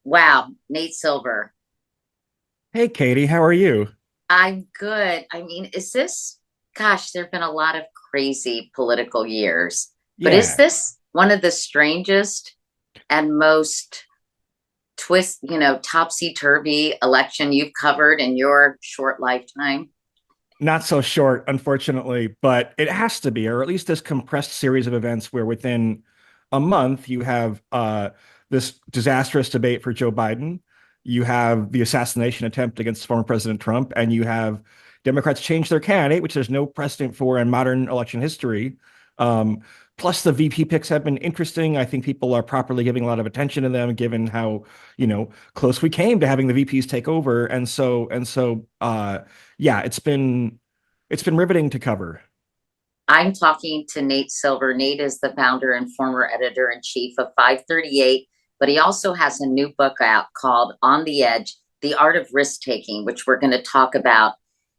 Wow, Nate Silver. Hey, Katie, how are you? I'm good. Gosh, there have been a lot of crazy political years, but is Yeah, this one of the strangest and most topsy-turvy election you've covered in your short lifetime? not so short, unfortunately, but it has to be, or at least this compressed series of events where within a month you have this disastrous debate for Joe Biden, you have the assassination attempt against former President Trump, and you have Democrats change their candidate, which there's no precedent for in modern election history. Um, Plus, the VP picks have been interesting. I think people are properly giving a lot of attention to them, given how, close we came to having the VPs take over. Yeah, it's been riveting to cover. I'm talking to Nate Silver. Nate is the founder and former editor in chief of 538, but he also has a new book out called On the Edge: The Art of Risk Taking, which we're going to talk about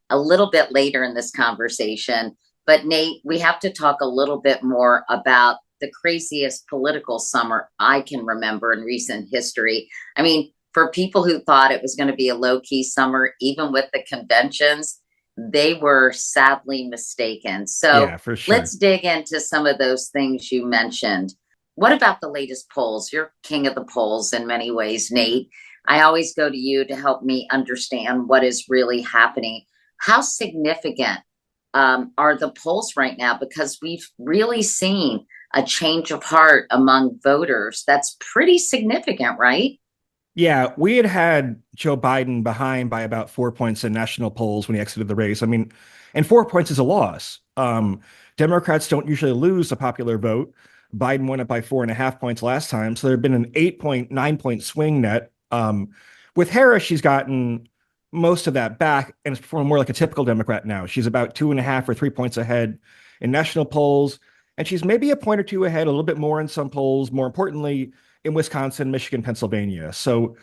a little bit later in this conversation. But Nate, we have to talk a little bit more about the craziest political summer I can remember in recent history. I mean, for people who thought it was going to be a low key summer, even with the conventions, they were sadly mistaken. So Yeah, for sure. let's dig into some of those things you mentioned. What about the latest polls? You're king of the polls in many ways, Nate. I always go to you to help me understand what is really happening. How significant are the polls right now? Because we've really seen a change of heart among voters. That's pretty significant, right? Yeah, we had Joe Biden behind by about 4 points in national polls when he exited the race. I mean, and 4 points is a loss. Democrats don't usually lose a popular vote. Biden won it by 4.5 points last time, so there had been an 8 point, 9 point swing net. With Harris, she's gotten most of that back and is performing more like a typical Democrat now. She's about 2.5 or 3 points ahead in national polls, and she's maybe a point or two ahead, a little bit more in some polls. More importantly, in Wisconsin, Michigan, Pennsylvania. So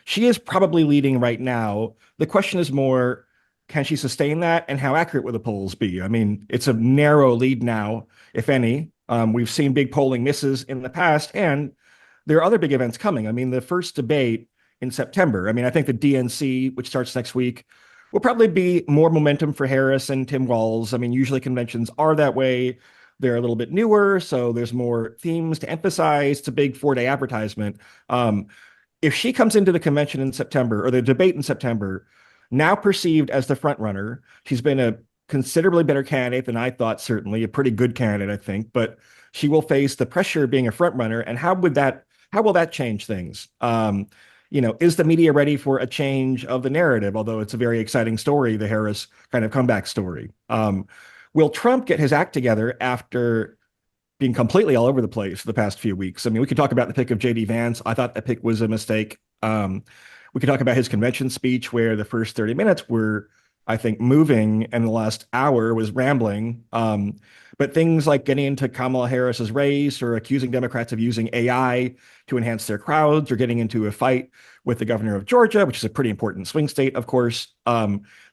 she is probably leading right now. The question is more, can she sustain that, and how accurate will the polls be? I mean, it's a narrow lead now, if any. We've seen big polling misses in the past, and there are other big events coming. I mean, the first debate in September. I mean, I think the DNC, which starts next week, will probably be more momentum for Harris and Tim Walz. I mean, usually conventions are that way. They're a little bit newer, so there's more themes to emphasize. It's a big 4 day advertisement. Um, if she comes into the convention in September or the debate in September, now perceived as the front runner, she's been a considerably better candidate than I thought, certainly a pretty good candidate, I think, but she will face the pressure of being a front runner. And how will that change things? Is the media ready for a change of the narrative? Although it's a very exciting story, the Harris kind of comeback story. Will Trump get his act together after being completely all over the place the past few weeks? I mean, we could talk about the pick of JD Vance. I thought that pick was a mistake. We could talk about his convention speech where the first 30 minutes were, I think, moving and the last hour was rambling. But things like getting into Kamala Harris's race or accusing Democrats of using AI to enhance their crowds or getting into a fight with the governor of Georgia, which is a pretty important swing state, of course.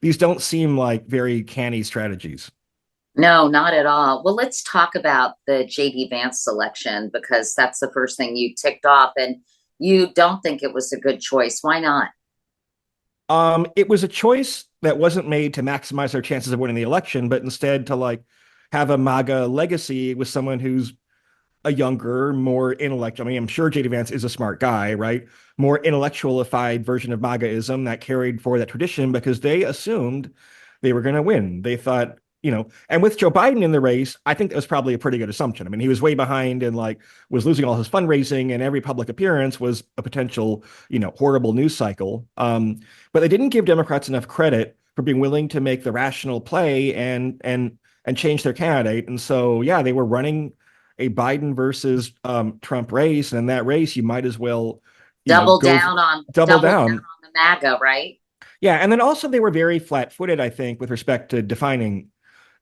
These don't seem like very canny strategies. No, not at all. Well, let's talk about the JD Vance selection because that's the first thing you ticked off, and you don't think it was a good choice. Why not? It was a choice that wasn't made to maximize our chances of winning the election, but instead to like have a MAGA legacy with someone who's a younger, more intellectual. I mean, I'm sure JD Vance is a smart guy, right? More intellectualified version of MAGAism that carried forward that tradition because they assumed they were going to win. They thought, and with Joe Biden in the race, I think that was probably a pretty good assumption. I mean, he was way behind and like was losing all his fundraising, and every public appearance was a potential, horrible news cycle. But they didn't give Democrats enough credit for being willing to make the rational play and change their candidate. And so, yeah, they were running a Biden versus Trump race, and in that race, you might as well, Double go down on double double down down. on the MAGA, right? Yeah, and then also they were very flat-footed, I think, with respect to defining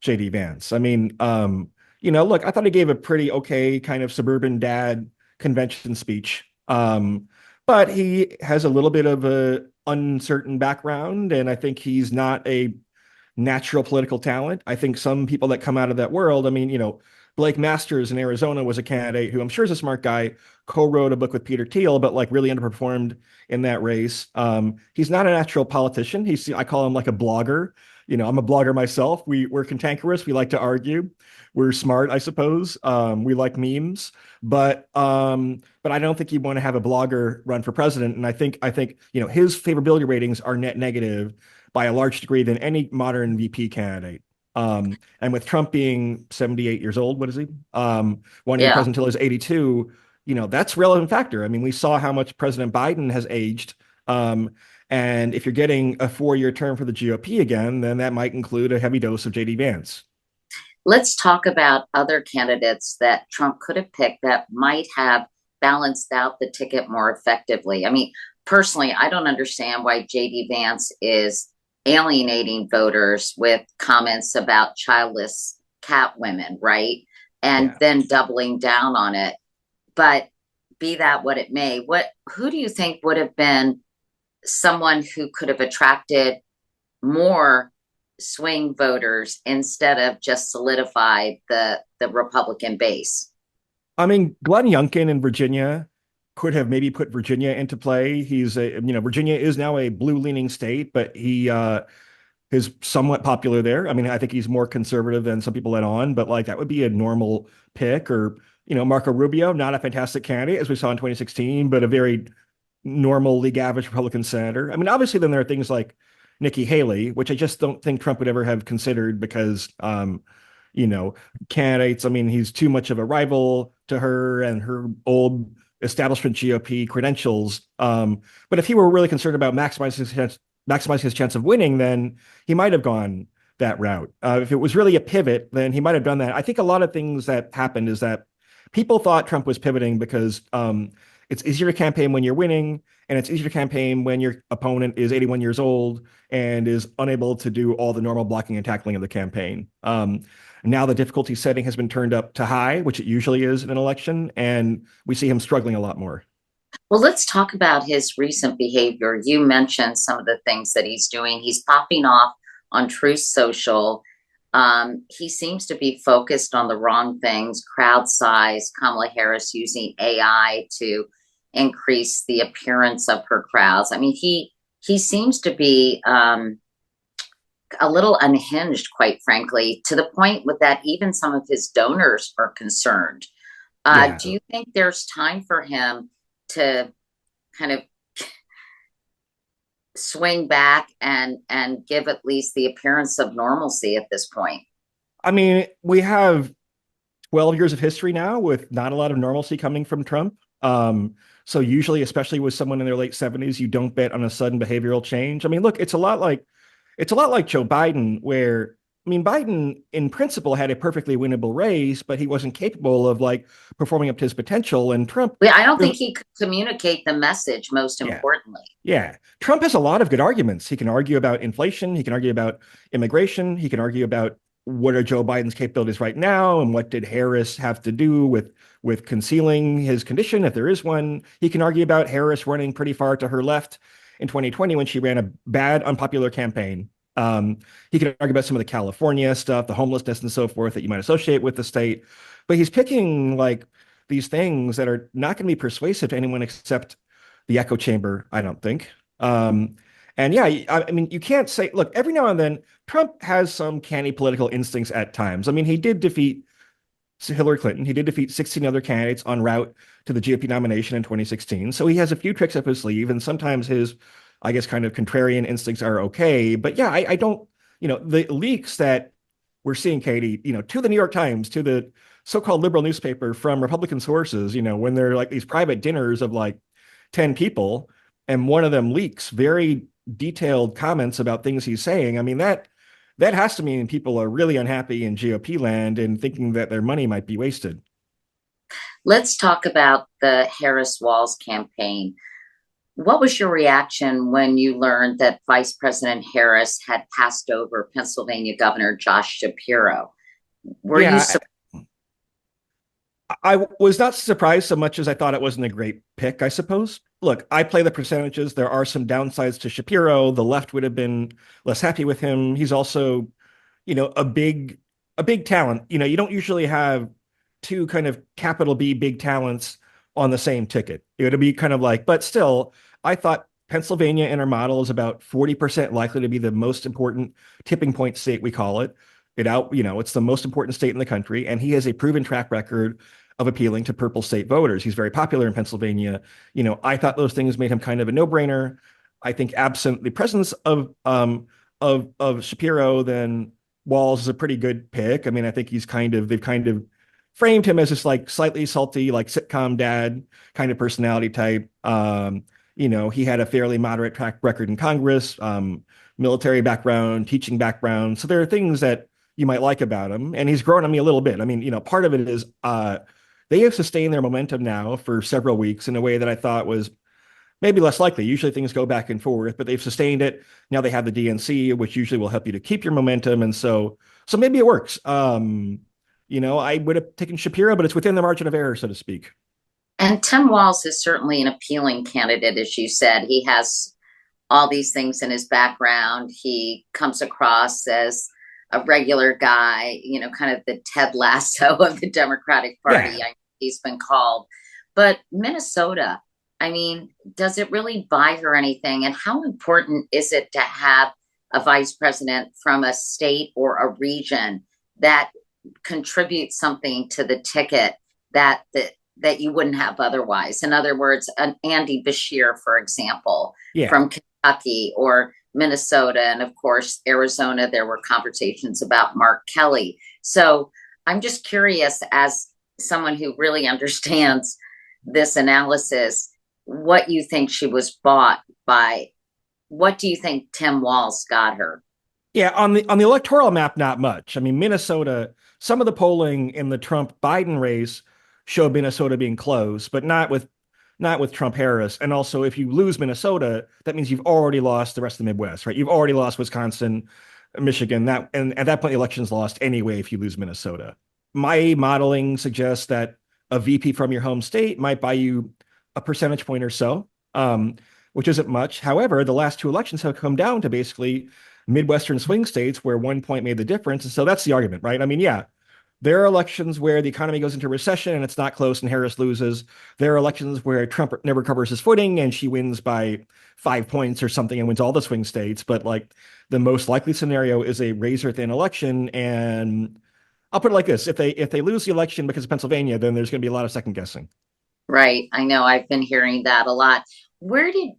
JD Vance. I mean, look, I thought he gave a pretty okay kind of suburban dad convention speech. But he has a little bit of a uncertain background, and I think he's not a natural political talent. I think some people that come out of that world, I mean, Blake Masters in Arizona was a candidate who I'm sure is a smart guy, co-wrote a book with Peter Thiel, but like really underperformed in that race. He's not a natural politician. I call him like a blogger. I'm a blogger myself. We're cantankerous. We like to argue. We're smart, I suppose. We like memes, but I don't think you want to have a blogger run for president. And I think his favorability ratings are net negative by a large degree than any modern VP candidate. And with Trump being 78 years old, what is he? Wanting to be Yeah. president until he's 82, that's a relevant factor. I mean, we saw how much President Biden has aged. Um, and if you're getting a 4-year term for the GOP again, then that might include a heavy dose of JD Vance. Let's talk about other candidates that Trump could have picked that might have balanced out the ticket more effectively. I mean, personally, I don't understand why JD Vance is alienating voters with comments about childless cat women, right? And Yeah. then doubling down on it. But be that what it may, who do you think would have been someone who could have attracted more swing voters instead of just solidified the Republican base? I mean, Glenn Youngkin in Virginia could have maybe put Virginia into play. Virginia is now a blue leaning state, but he is somewhat popular there. I mean, I think he's more conservative than some people let on, but like that would be a normal pick. Or, Marco Rubio, not a fantastic candidate as we saw in 2016, but a very normal league average Republican senator. I mean, obviously, then there are things like Nikki Haley, which I just don't think Trump would ever have considered because, you know, candidates. I mean, he's too much of a rival to her and her old establishment GOP credentials. But if he were really concerned about maximizing his chance of winning, then he might have gone that route. If it was really a pivot, then he might have done that. I think a lot of things that happened is that people thought Trump was pivoting because it's easier to campaign when you're winning, and it's easier to campaign when your opponent is 81 years old and is unable to do all the normal blocking and tackling of the campaign. Now the difficulty setting has been turned up to high, which it usually is in an election, and we see him struggling a lot more. Well, let's talk about his recent behavior. You mentioned some of the things that he's doing. He's popping off on Truth Social. He seems to be focused on the wrong things, crowd size, Kamala Harris using AI to increase the appearance of her crowds. I mean, he seems to be a little unhinged, quite frankly, to the point with that even some of his donors are concerned. Yeah. Do you think there's time for him to kind of swing back and give at least the appearance of normalcy at this point? I mean, we have 12 years of history now with not a lot of normalcy coming from Trump. So usually, especially with someone in their late 70s, you don't bet on a sudden behavioral change. I mean, look, it's a lot like Joe Biden, where I mean, Biden in principle had a perfectly winnable race, but he wasn't capable of like performing up to his potential. And Trump, I don't there's think he could communicate the message, most yeah, importantly. yeah. Trump has a lot of good arguments. He can argue about inflation. He can argue about immigration. He can argue about what are Joe Biden's capabilities right now and what did Harris have to do with concealing his condition, if there is one. He can argue about Harris running pretty far to her left in 2020 when she ran a bad, unpopular campaign. He can argue about some of the California stuff, the homelessness and so forth that you might associate with the state. But he's picking like these things that are not going to be persuasive to anyone except the echo chamber, I don't think. And yeah, I mean, you can't say, look, every now and then, Trump has some canny political instincts at times. I mean, he did defeat Hillary Clinton. He did defeat 16 other candidates en route to the GOP nomination in 2016. So he has a few tricks up his sleeve, and sometimes his, I guess, kind of contrarian instincts are okay. But yeah, I don't, the leaks that we're seeing, Katie, to the New York Times, to the so-called liberal newspaper from Republican sources, when they're like these private dinners of like 10 people, and one of them leaks very detailed comments about things he's saying. I mean, that has to mean people are really unhappy in GOP land and thinking that their money might be wasted. Let's talk about the Harris Walls campaign. What was your reaction when you learned that Vice President Harris had passed over Pennsylvania Governor Josh Shapiro? Were you Yeah, I was not surprised so much as I thought it wasn't a great pick, I suppose. Look, I play the percentages. There are some downsides to Shapiro. The left would have been less happy with him. He's also, a big talent. You don't usually have two kind of capital B big talents on the same ticket. It would be kind of like, but still, I thought Pennsylvania in our model is about 40% likely to be the most important tipping point state, we call it. It's the most important state in the country, and he has a proven track record of appealing to purple state voters. He's very popular in Pennsylvania. I thought those things made him kind of a no-brainer. I think absent the presence of Shapiro, then Walz is a pretty good pick. I mean, I think they've kind of framed him as this like slightly salty, like sitcom dad kind of personality type. He had a fairly moderate track record in Congress, military background, teaching background. So there are things that you might like about him, and he's grown on me a little bit. I mean, part of it is they have sustained their momentum now for several weeks in a way that I thought was maybe less likely. Usually things go back and forth, but they've sustained it. Now they have the DNC, which usually will help you to keep your momentum, and so maybe it works. I would have taken Shapiro, but it's within the margin of error, so to speak. And Tim Walz is certainly an appealing candidate, as you said. He has all these things in his background. He comes across as a regular guy, kind of the Ted Lasso of the Democratic Party. Yeah. He's been called. But Minnesota, I mean, does it really buy her anything? And how important is it to have a vice president from a state or a region that contributes something to the ticket that you wouldn't have otherwise? In other words, an Andy Bashir, for example, Yeah. from Kentucky or Minnesota, and of course, Arizona, there were conversations about Mark Kelly. So I'm just curious, as someone who really understands this analysis, what you think she was bought by. What do you think Tim Walz got her? Yeah, on the electoral map, not much. I mean, Minnesota, some of the polling in the Trump Biden race showed Minnesota being close, but not with Trump Harris. And also, if you lose Minnesota, that means you've already lost the rest of the Midwest, right? You've already lost Wisconsin, Michigan. And at that point, the election's lost anyway if you lose Minnesota. My modeling suggests that a VP from your home state might buy you a percentage point or so, which isn't much. However, the last two elections have come down to basically Midwestern swing states where 1 point made the difference. And so that's the argument, right? I mean, yeah, there are elections where the economy goes into recession and it's not close and Harris loses. There are elections where Trump never covers his footing and she wins by 5 points or something and wins all the swing states. But like the most likely scenario is a razor thin election. And I'll put it like this: if they lose the election because of Pennsylvania, then there's going to be a lot of second guessing. Right. I know I've been hearing that a lot. Where did,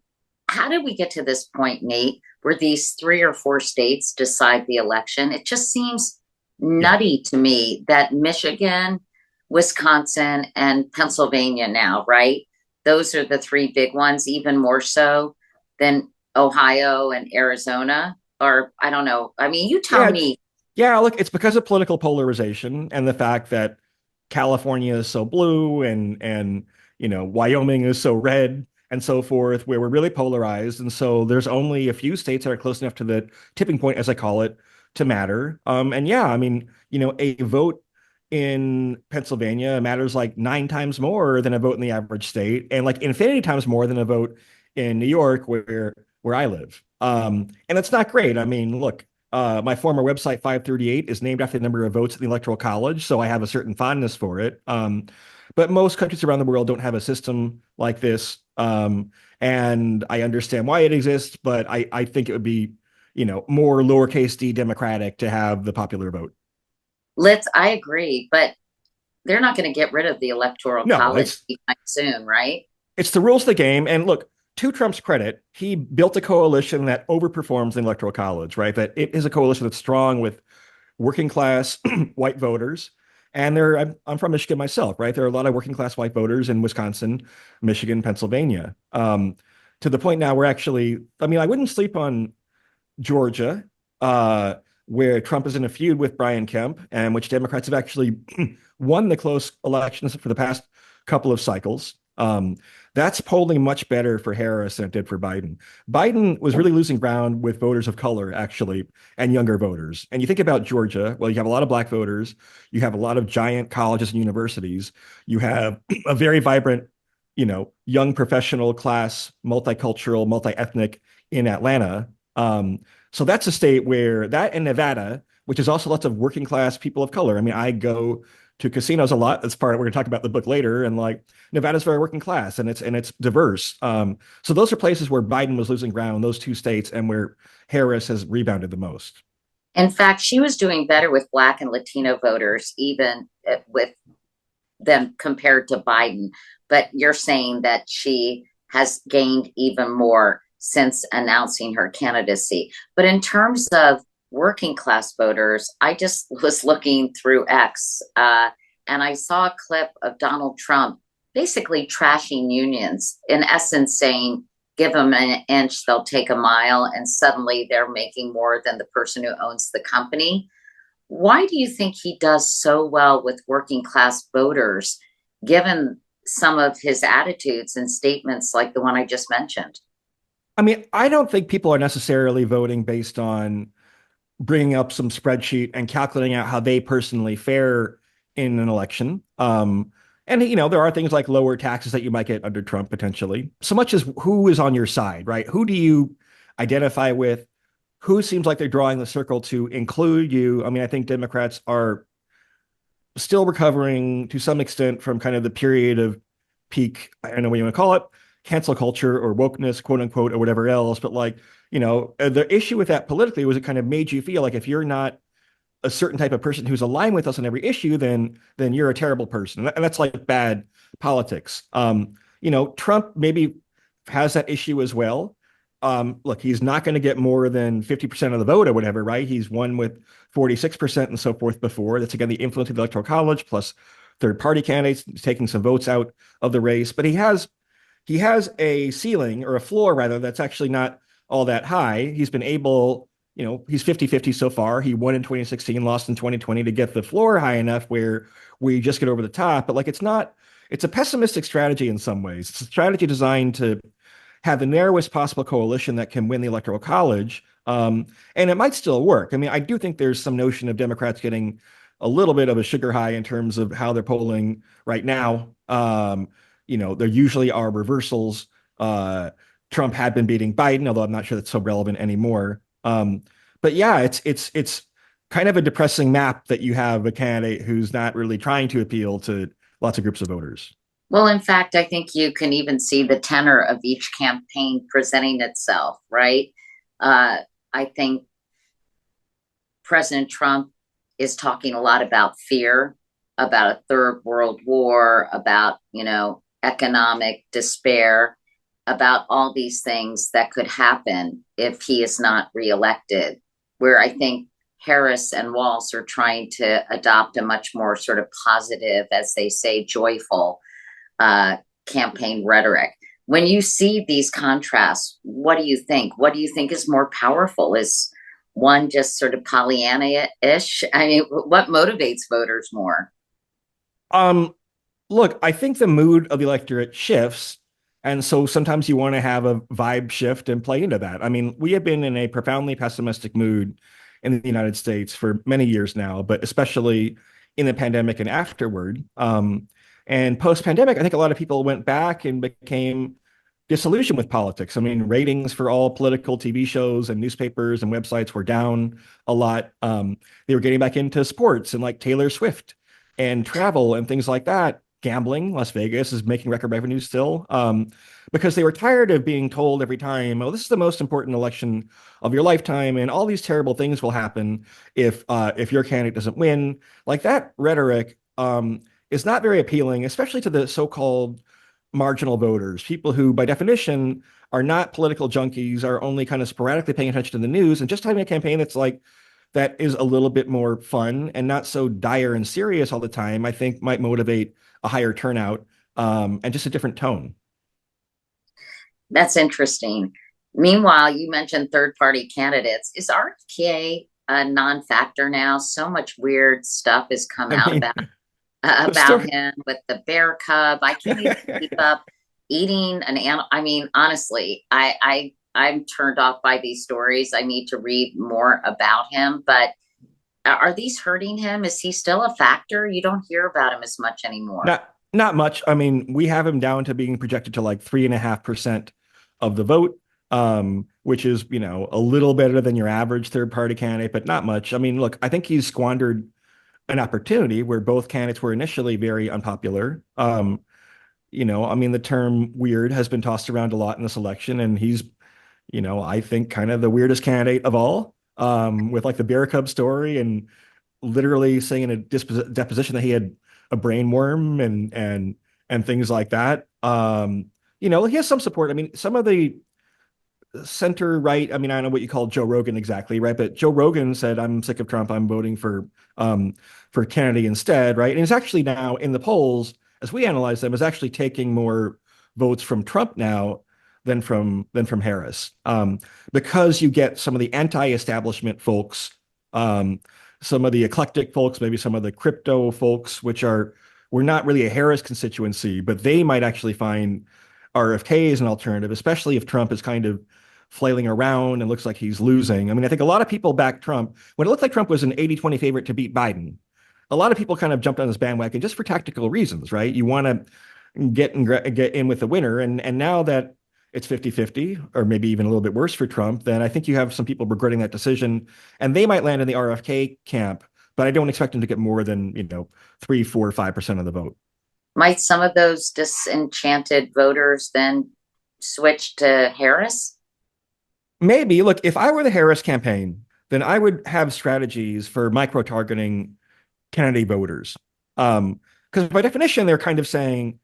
how did we get to this point, Nate, where these three or four states decide the election? It just seems Yeah. nutty to me that Michigan, Wisconsin, and Pennsylvania now, right? Those are the three big ones, even more so than Ohio and Arizona. Or I don't know. I mean, you tell Yeah. me. Yeah. Look, it's because of political polarization and the fact that California is so blue and Wyoming is so red and so forth, where we're really polarized. And so there's only a few states that are close enough to the tipping point, as I call it, to matter. And yeah, I mean, a vote in Pennsylvania matters like 9 times more than a vote in the average state, and like infinity times more than a vote in New York, where I live. And it's not great. I mean, look, my former website 538 is named after the number of votes in the Electoral College, so I have a certain fondness for it. But most countries around the world don't have a system like this. And I understand why it exists, but I think it would be, more lowercase d democratic to have the popular vote. I agree, but they're not going to get rid of the electoral No, college it's anytime soon, right? it's the rules of the game. And look, to Trump's credit, he built a coalition that overperforms the Electoral College, right? That it is a coalition that's strong with working class white voters. And I'm from Michigan myself, right? There are a lot of working class white voters in Wisconsin, Michigan, Pennsylvania. To the point now where actually, I mean, I wouldn't sleep on Georgia, where Trump is in a feud with Brian Kemp, and which Democrats have actually won the close elections for the past couple of cycles. That's polling much better for Harris than it did for Biden. Biden was really losing ground with voters of color, actually, and younger voters. And you think about Georgia, well, you have a lot of black voters, you have a lot of giant colleges and universities, you have a very vibrant, young professional class, multicultural, multi-ethnic in Atlanta. So that's a state where that and Nevada, which is also lots of working class people of color. I mean, I go to casinos a lot. That's part we're going to talk about in the book later. And like Nevada's very working class and it's diverse. So those are places where Biden was losing ground, those two states, and where Harris has rebounded the most. In fact, she was doing better with Black and Latino voters, even with them compared to Biden. But you're saying that she has gained even more since announcing her candidacy. But in terms of working class voters, I just was looking through X and I saw a clip of Donald Trump basically trashing unions, in essence saying, give them an inch, they'll take a mile, and suddenly they're making more than the person who owns the company. Why do you think he does so well with working class voters, given some of his attitudes and statements like the one I just mentioned? I mean, I don't think people are necessarily voting based on bringing up some spreadsheet and calculating out how they personally fare in an election. And there are things like lower taxes that you might get under Trump potentially. So much as who is on your side, right? Who do you identify with? Who seems like they're drawing the circle to include you? I mean, I think Democrats are still recovering to some extent from kind of the period of peak, I don't know what you want to call it, cancel culture or wokeness, quote unquote, or whatever else. But like, the issue with that politically was it kind of made you feel like if you're not a certain type of person who's aligned with us on every issue, then you're a terrible person. And that's like bad politics. Trump maybe has that issue as well. Look, he's not going to get more than 50% of the vote or whatever, right? He's won with 46% and so forth before. That's again the influence of the Electoral College plus third party candidates taking some votes out of the race. But he has a ceiling or a floor rather that's actually not all that high. He's been able, he's 50-50 so far. He won in 2016, lost in 2020 to get the floor high enough where we just get over the top. But like it's a pessimistic strategy in some ways. It's a strategy designed to have the narrowest possible coalition that can win the Electoral College. And it might still work. I mean, I do think there's some notion of Democrats getting a little bit of a sugar high in terms of how they're polling right now. There usually are reversals. Trump had been beating Biden, although I'm not sure that's so relevant anymore. But yeah, it's kind of a depressing map that you have a candidate who's not really trying to appeal to lots of groups of voters. Well, in fact, I think you can even see the tenor of each campaign presenting itself, right? I think President Trump is talking a lot about fear, about a third world war, about, economic despair, about all these things that could happen if he is not reelected. Where I think Harris and Walz are trying to adopt a much more sort of positive, as they say, joyful campaign rhetoric. When you see these contrasts, what do you think? What do you think is more powerful? Is one just sort of Pollyanna-ish? I mean, what motivates voters more? Um, Look, I think the mood of the electorate shifts. And so sometimes you want to have a vibe shift and play into that. I mean, we have been in a profoundly pessimistic mood in the United States for many years now, but especially in the pandemic and afterward. And post-pandemic, I think a lot of people went back and became disillusioned with politics. I mean, ratings for all political TV shows and newspapers and websites were down a lot. They were getting back into sports and like Taylor Swift and travel and things like that. Gambling, Las Vegas is making record revenue still, because they were tired of being told every time, "Oh, this is the most important election of your lifetime, and all these terrible things will happen if your candidate doesn't win." Like that rhetoric is not very appealing, especially to the so-called marginal voters, people who, by definition, are not political junkies, are only kind of sporadically paying attention to the news, and just having a campaign that is a little bit more fun and not so dire and serious all the time, I think might motivate a higher turnout, and just a different tone. That's interesting. Meanwhile, you mentioned third party candidates. Is RFK a non factor now? So much weird stuff has come I out mean, the about story. him with the bear cub. I can't even keep up eating an animal. I mean, honestly, I'm turned off by these stories. I need to read more about him. But are these hurting him? Is he still a factor? You don't hear about him as much anymore. Not much. I mean, we have him down to being projected to like 3.5% of the vote, which is, a little better than your average third party candidate, but not much. I mean, look, I think he's squandered an opportunity where both candidates were initially very unpopular. I mean, the term weird has been tossed around a lot in this election, and he's, I think kind of the weirdest candidate of all, with like the Bear Cub story and literally saying in a deposition that he had a brain worm and things like that. He has some support. I mean, some of the center right. I mean, I don't know what you call Joe Rogan exactly, right? But Joe Rogan said, "I'm sick of Trump. I'm voting for Kennedy instead," right? And he's actually now in the polls, as we analyze them, is actually taking more votes from Trump now than from Harris, because you get some of the anti-establishment folks, some of the eclectic folks, maybe some of the crypto folks, which were not really a Harris constituency, but they might actually find RFK as an alternative, especially if Trump is kind of flailing around and looks like he's losing. I mean, I think a lot of people backed Trump when it looked like Trump was an 80-20 favorite to beat Biden. A lot of people kind of jumped on this bandwagon just for tactical reasons, right? You want to get in with the winner. And now that it's 50-50, or maybe even a little bit worse for Trump, then I think you have some people regretting that decision. And they might land in the RFK camp, but I don't expect them to get more than, 3, 4, 5% of the vote. Might some of those disenchanted voters then switch to Harris? Maybe, look, if I were the Harris campaign, then I would have strategies for micro-targeting Kennedy voters. Because by definition, they're kind of saying,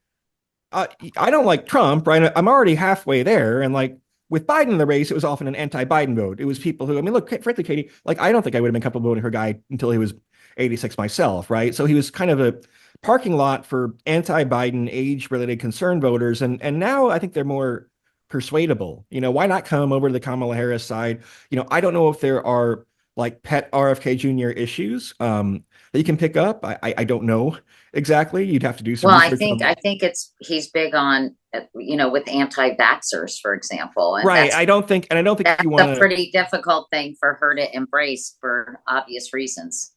I don't like Trump, right? I'm already halfway there. And like with Biden in the race, it was often an anti-Biden vote. It was people who, I mean, look, frankly, Katie, like I don't think I would have been comfortable voting for a guy until he was 86 myself, right? So he was kind of a parking lot for anti-Biden age-related concern voters. And now I think they're more persuadable. Why not come over to the Kamala Harris side? I don't know if there are like pet RFK Jr. issues that you can pick up. I don't know exactly. You'd have to do some Well, I research think on. I think he's big on with anti-vaxxers, for example, and Right. I don't think that's you a want to. pretty difficult thing for her to embrace for obvious reasons.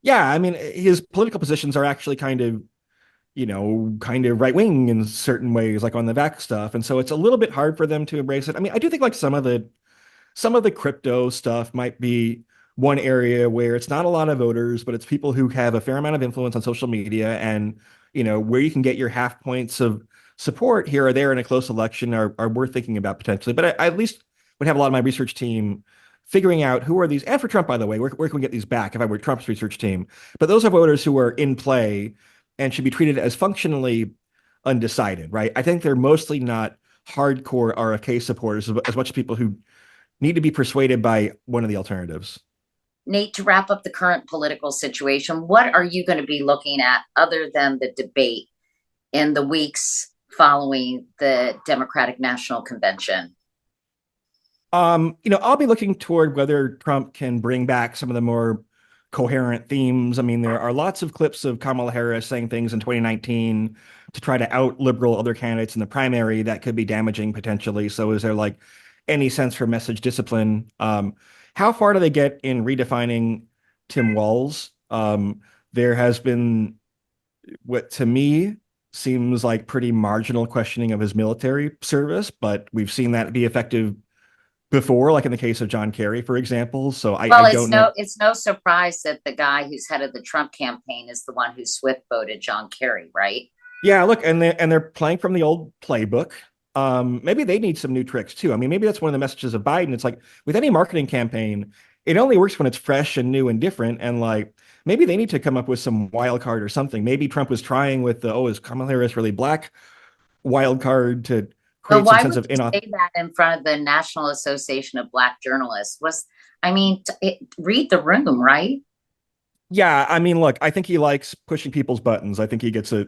Yeah, I mean, his political positions are actually kind of right wing in certain ways, like on the vax stuff, and so it's a little bit hard for them to embrace it. I mean, I do think like some of the crypto stuff might be one area where it's not a lot of voters, but it's people who have a fair amount of influence on social media, and where you can get your half points of support here or there in a close election are worth thinking about potentially. But I at least would have a lot of my research team figuring out who are these, and for Trump, by the way, where can we get these back if I were Trump's research team? But those are voters who are in play and should be treated as functionally undecided, right? I think they're mostly not hardcore RFK supporters as much as people who need to be persuaded by one of the alternatives. Nate, to wrap up the current political situation, what are you going to be looking at other than the debate in the weeks following the Democratic National Convention? I'll be looking toward whether Trump can bring back some of the more coherent themes. I mean, there are lots of clips of Kamala Harris saying things in 2019 to try to out liberal other candidates in the primary that could be damaging potentially. So is there like any sense for message discipline? How far do they get in redefining Tim Walz? There has been what to me seems like pretty marginal questioning of his military service, but we've seen that be effective before, like in the case of John Kerry, for example. So I Well, it's don't know. no surprise that the guy who's head of the Trump campaign is the one who swift voted John Kerry, right? Yeah, look, and they're playing from the old playbook. Maybe they need some new tricks too. I mean, maybe that's one of the messages of Biden. It's like with any marketing campaign, it only works when it's fresh and new and different. And like maybe they need to come up with some wild card or something. Maybe Trump was trying with the, is Kamala Harris really black wild card to But create some why sense would of you say that in front of the National Association of Black Journalists? I mean, read the room, right? Yeah, I mean, look, I think he likes pushing people's buttons. I think he gets a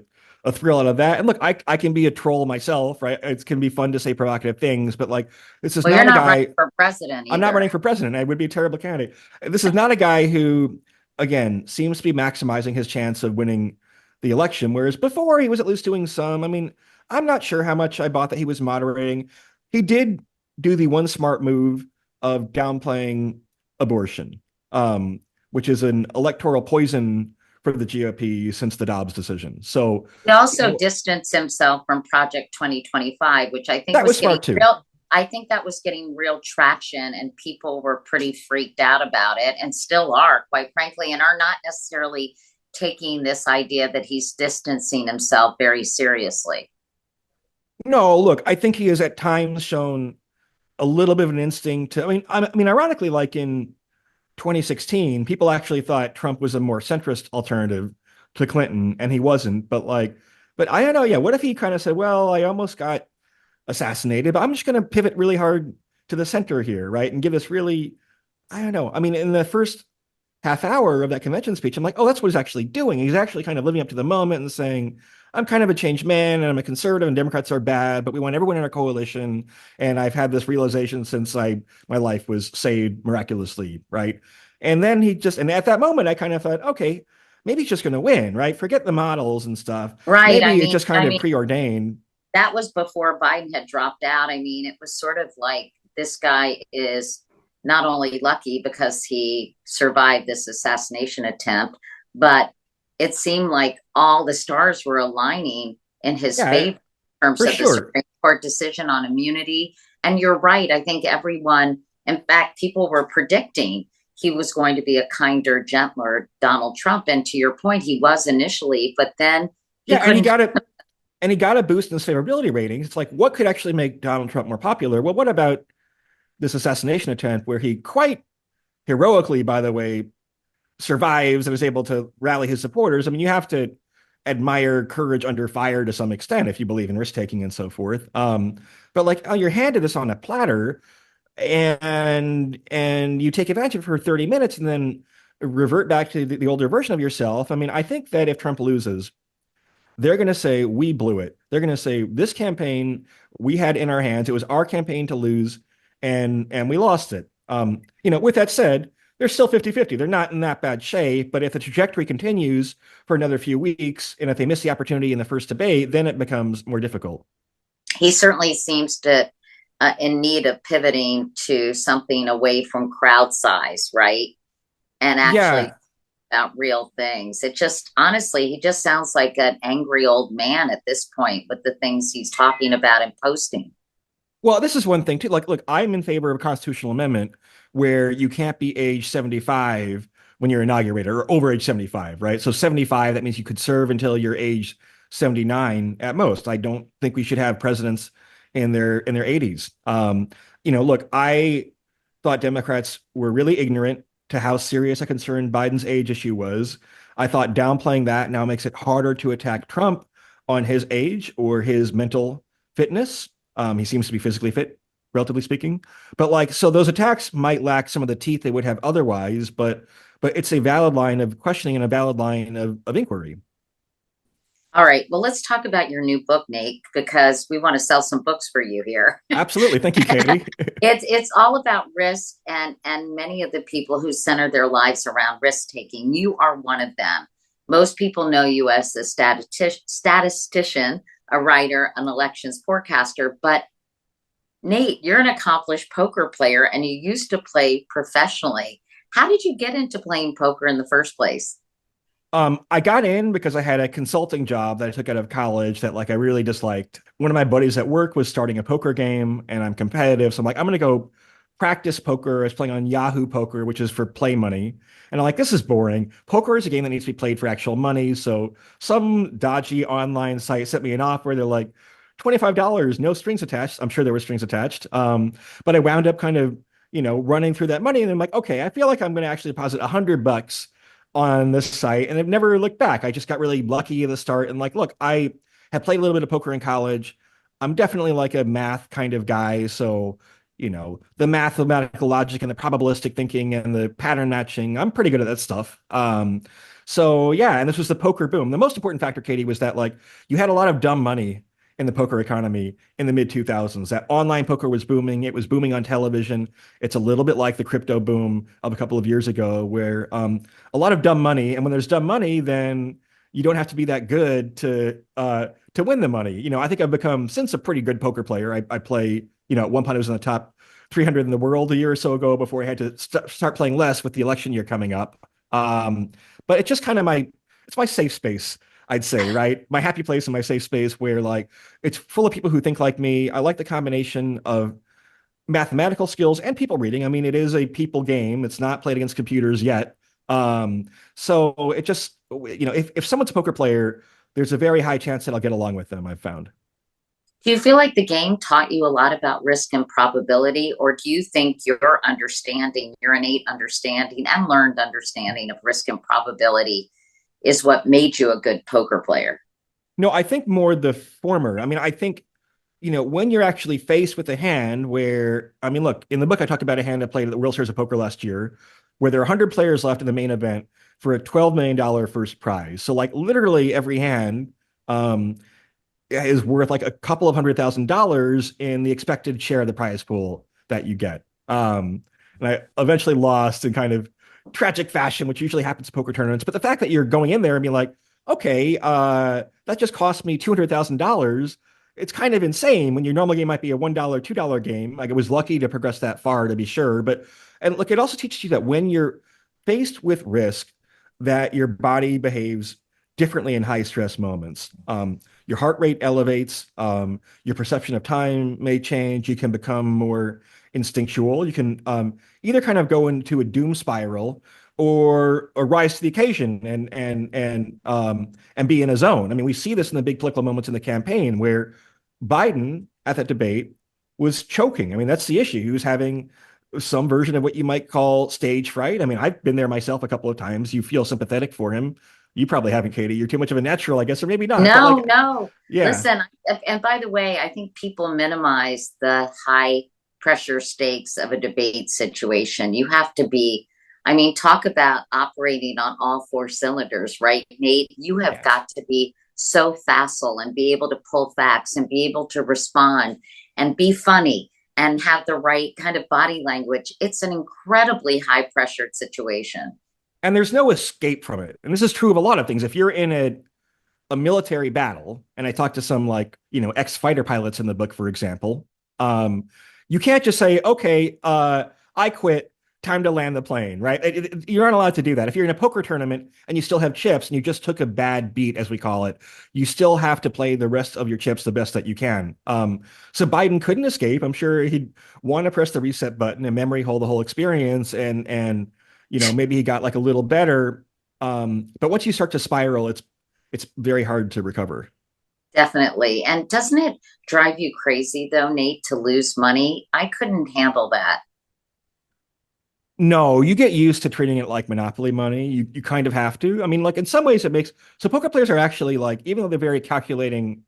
thrill out of that. And look, I can be a troll myself, right? It can be fun to say provocative things, but like this is Well, you're not a not running guy. for president I'm not either. running for president. I would be a terrible candidate. This is not a guy who, again, seems to be maximizing his chance of winning the election, whereas before he was at least doing some. I mean, I'm not sure how much I bought that he was moderating. He did do the one smart move of downplaying abortion, which is an electoral poison for the GOP since the Dobbs decision. So, He also distanced himself from Project 2025, which I think that was was getting smart too. I think that was getting real traction, and people were pretty freaked out about it, and still are, quite frankly, and are not necessarily taking this idea that he's distancing himself very seriously. No, look, I think he has at times shown a little bit of an instinct to, I mean, ironically, like in 2016, people actually thought Trump was a more centrist alternative to Clinton, and he wasn't. But I don't know. Yeah, what if he kind of said, "Well, I almost got assassinated, but I'm just going to pivot really hard to the center here, right, and give this really, I don't know. I mean, in the first half hour of that convention speech, I'm like, oh, that's what he's actually doing. He's actually kind of living up to the moment and saying, I'm kind of a changed man and I'm a conservative and Democrats are bad, but we want everyone in our coalition. And I've had this realization since my life was saved miraculously, right? And then and at that moment, I kind of thought, okay, maybe he's just going to win, right? Forget the models and stuff. Right. Maybe it's just kind of preordained. That was before Biden had dropped out. I mean, it was sort of like this guy is not only lucky because he survived this assassination attempt, but it seemed like all the stars were aligning in his Yeah, favor in terms for of the sure. Supreme Court decision on immunity. And you're right. I think everyone, in fact, people were predicting he was going to be a kinder, gentler Donald Trump. And to your point, he was initially, but then he Yeah, and he couldn't. got it. And he got a boost in his favorability ratings. It's like, what could actually make Donald Trump more popular? Well, what about this assassination attempt where he quite heroically, by the way, survives and is able to rally his supporters? I mean, you have to admire courage under fire to some extent if you believe in risk taking and so forth. But like, oh, you're handed this on a platter, and you take advantage of it for 30 minutes and then revert back to the older version of yourself. I mean, I think that if Trump loses, they're going to say we blew it. They're going to say this campaign we had in our hands. It was our campaign to lose, and we lost it. With that said, they're still 50-50. They're not in that bad shape, but if the trajectory continues for another few weeks, and if they miss the opportunity in the first debate, then it becomes more difficult. He certainly seems to in need of pivoting to something away from crowd size, right? And actually Yeah. about real things. It just honestly, he just sounds like an angry old man at this point with the things he's talking about and posting. Well, this is one thing too. Like, look, I'm in favor of a constitutional amendment where you can't be age 75 when you're inaugurated or over age 75, right? So 75, that means you could serve until you're age 79 at most. I don't think we should have presidents in their 80s. Look, I thought Democrats were really ignorant to how serious a concern Biden's age issue was. I thought downplaying that now makes it harder to attack Trump on his age or his mental fitness. He seems to be physically fit, relatively speaking. But like, so those attacks might lack some of the teeth they would have otherwise, but it's a valid line of questioning and a valid line of inquiry. All right. Well, let's talk about your new book, Nate, because we want to sell some books for you here. Absolutely. Thank you, Katie. It's all about risk, and many of the people who center their lives around risk taking. You are one of them. Most people know you as a statistician, a writer, an elections forecaster, but Nate, you're an accomplished poker player and you used to play professionally. How did you get into playing poker in the first place? I got in because I had a consulting job that I took out of college that like I really disliked. One of my buddies at work was starting a poker game and I'm competitive. So I'm like, I'm gonna go practice poker. I was playing on Yahoo Poker, which is for play money. And I'm like, this is boring. Poker is a game that needs to be played for actual money. So some dodgy online site sent me an offer. They're like, $25, no strings attached. I'm sure there were strings attached. But I wound up kind of, running through that money. And I'm like, okay, I feel like I'm going to actually deposit $100 on this site. And I've never looked back. I just got really lucky at the start. And like, look, I had played a little bit of poker in college. I'm definitely like a math kind of guy. So, the mathematical logic and the probabilistic thinking and the pattern matching, I'm pretty good at that stuff. So yeah, and this was the poker boom. The most important factor, Katie, was that like you had a lot of dumb money in the poker economy in the mid 2000s. That online poker was booming. It was booming on television. It's a little bit like the crypto boom of a couple of years ago, where a lot of dumb money. And when there's dumb money, then you don't have to be that good to win the money. I think I've become since a pretty good poker player. I play. At one point I was in the top 300 in the world a year or so ago before I had to start playing less with the election year coming up. But it's just kind of it's my safe space. I'd say, right? My happy place and my safe space where like it's full of people who think like me. I like the combination of mathematical skills and people reading. I mean, it is a people game. It's not played against computers yet. So it just, if someone's a poker player, there's a very high chance that I'll get along with them, I've found. Do you feel like the game taught you a lot about risk and probability, or do you think your understanding, your innate understanding and learned understanding of risk and probability is what made you a good poker player? No, I think more the former. I mean, I think, when you're actually faced with a hand where, I mean, look, in the book, I talked about a hand I played at the World Series of Poker last year, where there are 100 players left in the main event for a $12 million first prize. So, like, literally every hand um, is worth like a couple of $100,000 in the expected share of the prize pool that you get. And I eventually lost in kind of tragic fashion, which usually happens in poker tournaments. But the fact that you're going in there and being like, okay, that just cost me $200,000. It's kind of insane when your normal game might be a $1, $2 game. Like I was lucky to progress that far to be sure. And look, it also teaches you that when you're faced with risk, that your body behaves differently in high stress moments. Your heart rate elevates, your perception of time may change. You can become more instinctual. You can either kind of go into a doom spiral or rise to the occasion and be in a zone. I mean, we see this in the big political moments in the campaign where Biden at that debate was choking. I mean, that's the issue. He was having some version of what you might call stage fright. I mean, I've been there myself a couple of times. You feel sympathetic for him. You probably haven't, Katie. You're too much of a natural, I guess, or maybe not. But No, like, no. yeah. Listen, and by the way, I think people minimize the high pressure stakes of a debate situation. You have to be, I mean, talk about operating on all four cylinders, right, Nate? You have Yes. got to be so facile and be able to pull facts and be able to respond and be funny and have the right kind of body language. It's an incredibly high pressured situation. And there's no escape from it. And this is true of a lot of things. If you're in a military battle, and I talked to some like, ex-fighter pilots in the book, for example, um, you can't just say, okay, I quit, time to land the plane, right? You're not allowed to do that. If you're in a poker tournament and you still have chips and you just took a bad beat, as we call it, you still have to play the rest of your chips the best that you can. So Biden couldn't escape. I'm sure he'd want to press the reset button and memory hold the whole experience and maybe he got like a little better. But once you start to spiral, it's very hard to recover. Definitely. And doesn't it drive you crazy though, Nate, to lose money? I couldn't handle that. No, you get used to treating it like monopoly money. You kind of have to. I mean, like in some ways it makes so poker players are actually like, even though they're very calculating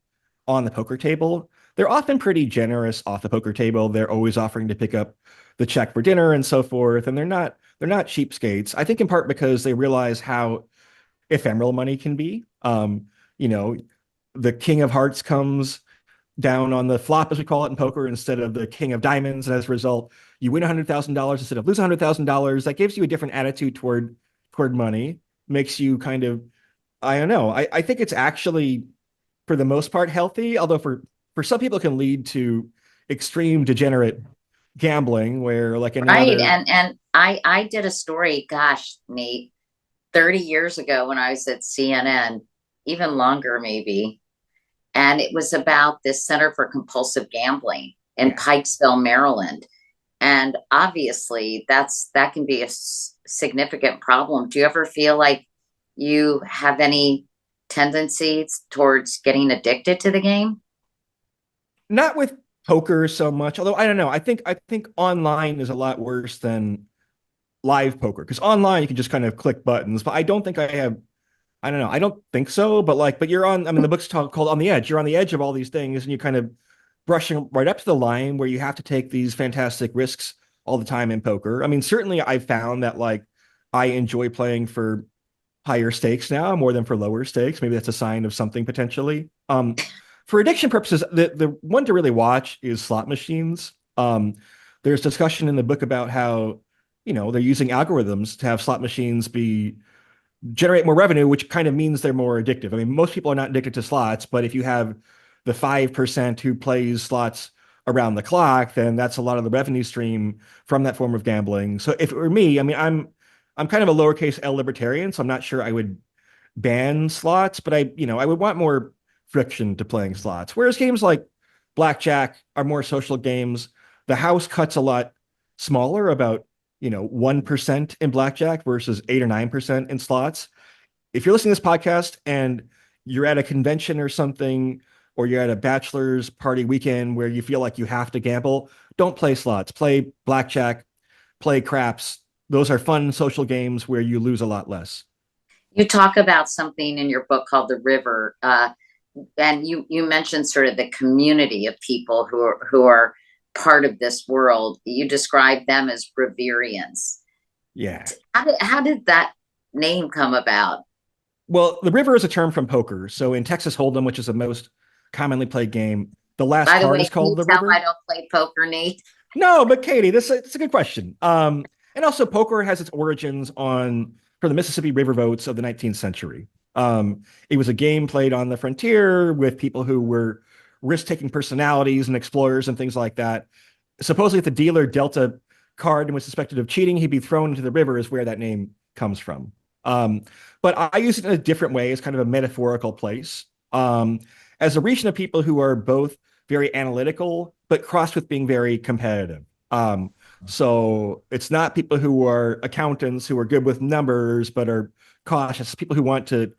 on the poker table, they're often pretty generous off the poker table. They're always offering to pick up the check for dinner and so forth. And they're not cheapskates. I think in part because they realize how ephemeral money can be. You know, the king of hearts comes down on the flop, as we call it in poker, instead of the king of diamonds. And as a result, you win $100,000 instead of lose $100,000. That gives you a different attitude toward money, makes you kind of, I don't know. I think it's actually, for the most part, healthy, although for some people it can lead to extreme degenerate gambling where like any Right. other. And I did a story, gosh, Nate, 30 years ago when I was at CNN, even longer maybe. And it was about this Center for Compulsive Gambling in Yeah. Pikesville, Maryland. And obviously that can be a significant problem. Do you ever feel like you have any tendencies towards getting addicted to the game? Not with poker so much, although I don't know. I think online is a lot worse than live poker because online you can just kind of click buttons, but I don't think I have. I don't know. I don't think so, but you're on. I mean, the book's called On the Edge. You're on the edge of all these things, and you kind of brushing right up to the line where you have to take these fantastic risks all the time in poker. I mean, certainly I've found that I enjoy playing for higher stakes now more than for lower stakes. Maybe that's a sign of something potentially. For addiction purposes, the one to really watch is slot machines. There's discussion in the book about how they're using algorithms to have slot machines be generate more revenue, which kind of means they're more addictive. I mean, most people are not addicted to slots, but if you have the 5% who plays slots around the clock, then that's a lot of the revenue stream from that form of gambling. So if it were me, I mean, I'm kind of a lowercase L libertarian, so I'm not sure I would ban slots, but I would want more friction to playing slots. Whereas games like blackjack are more social games. the house cuts a lot smaller, about 1% in blackjack versus 8 or 9% in slots. If you're listening to this podcast and you're at a convention or something, or you're at a bachelor's party weekend where you feel like you have to gamble, don't play slots. Play blackjack, play craps. Those are fun social games where you lose a lot less. You talk about something in your book called The River, and you mentioned sort of the community of people who are part of this world. You describe them as Reverians. Yeah. How did that name come about? Well, the river is a term from poker. So in Texas Hold'em, which is the most commonly played game, the last By the card way, is can called you the tell I river. don't play poker, Nate? No, but Katie, this it's a good question. And also poker has its origins on from the Mississippi River votes of the 19th century. It was a game played on the frontier with people who were risk-taking personalities and explorers and things like that. Supposedly, if the dealer dealt a card and was suspected of cheating, he'd be thrown into the river, is where that name comes from. Um, but I use it in a different way as kind of a metaphorical place. As a region of people who are both very analytical, but crossed with being very competitive. So it's not people who are accountants who are good with numbers, but are cautious, people who want to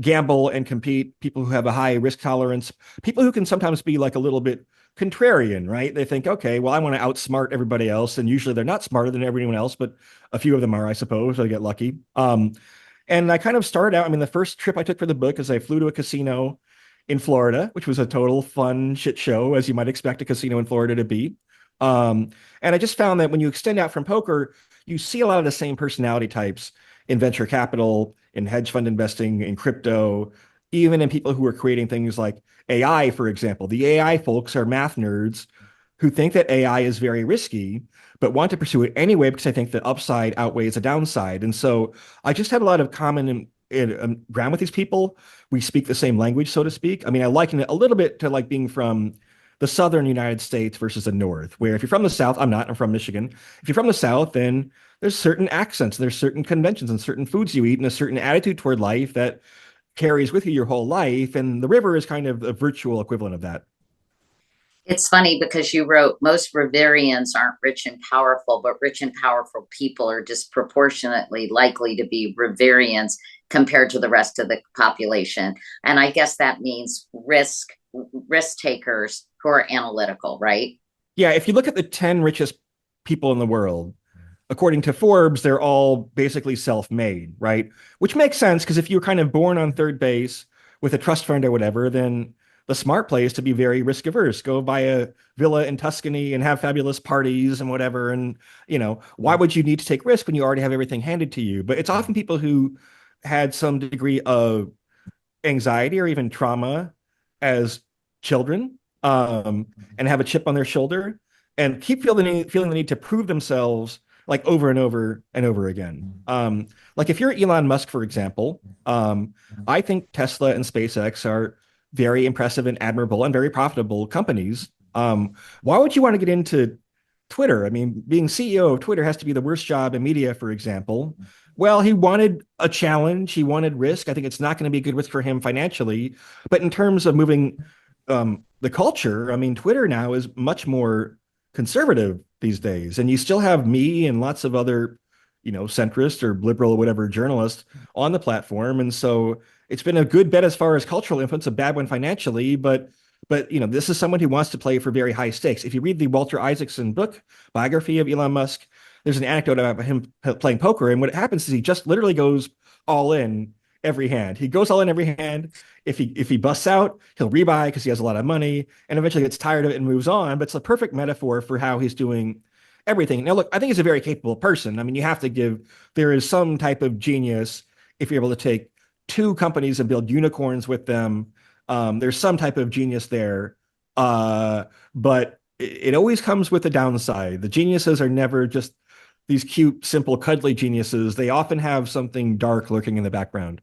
gamble and compete, people who have a high risk tolerance, people who can sometimes be like a little bit contrarian, right? They think, okay, well, I want to outsmart everybody else. And usually they're not smarter than everyone else, but a few of them are, I suppose. I get lucky. And I kind of started out. I mean, the first trip I took for the book is I flew to a casino in Florida, which was a total fun shit show, as you might expect a casino in Florida to be. Um, and I just found that when you extend out from poker, you see a lot of the same personality types in venture capital, in hedge fund investing, in crypto, even in people who are creating things like AI, for example. The AI folks are math nerds who think that AI is very risky, but want to pursue it anyway because I think the upside outweighs the downside. And so I just have a lot of common ground with these people. We speak the same language, so to speak. I mean, I liken it a little bit to like being from the southern United States versus the north, where if you're from the south, I'm not, I'm from Michigan. If you're from the south, then there's certain accents, there's certain conventions and certain foods you eat and a certain attitude toward life that carries with you your whole life. And the river is kind of a virtual equivalent of that. It's funny because you wrote most Reverians aren't rich and powerful, but rich and powerful people are disproportionately likely to be Reverians compared to the rest of the population. And I guess that means risk takers who are analytical, right? Yeah, if you look at the 10 richest people in the world, according to Forbes, they're all basically self-made, right? Which makes sense because if you're kind of born on third base with a trust fund or whatever, then the smart play is to be very risk averse. Go buy a villa in Tuscany and have fabulous parties and whatever. And, why would you need to take risk when you already have everything handed to you? But it's often people who had some degree of anxiety or even trauma as children, and have a chip on their shoulder and keep feeling the need to prove themselves like over and over and over again. Like if you're Elon Musk, for example, I think Tesla and SpaceX are very impressive and admirable and very profitable companies. Why would you want to get into Twitter? I mean, being CEO of Twitter has to be the worst job in media, for example. Well, he wanted a challenge. He wanted risk. I think it's not going to be a good risk for him financially. But in terms of moving the culture, I mean, Twitter now is much more conservative these days. And you still have me and lots of other, centrist or liberal or whatever journalists on the platform. And so it's been a good bet as far as cultural influence, a bad one financially, but this is someone who wants to play for very high stakes. If you read the Walter Isaacson book, biography of Elon Musk, there's an anecdote about him playing poker. And what happens is he just literally goes all in every hand. He goes all in every hand. If he busts out, he'll rebuy because he has a lot of money and eventually gets tired of it and moves on. But it's a perfect metaphor for how he's doing everything. Now, look, I think he's a very capable person. I mean, there is some type of genius if you're able to take two companies and build unicorns with them. There's some type of genius there. But it always comes with a downside. The geniuses are never just these cute, simple, cuddly geniuses. They often have something dark lurking in the background.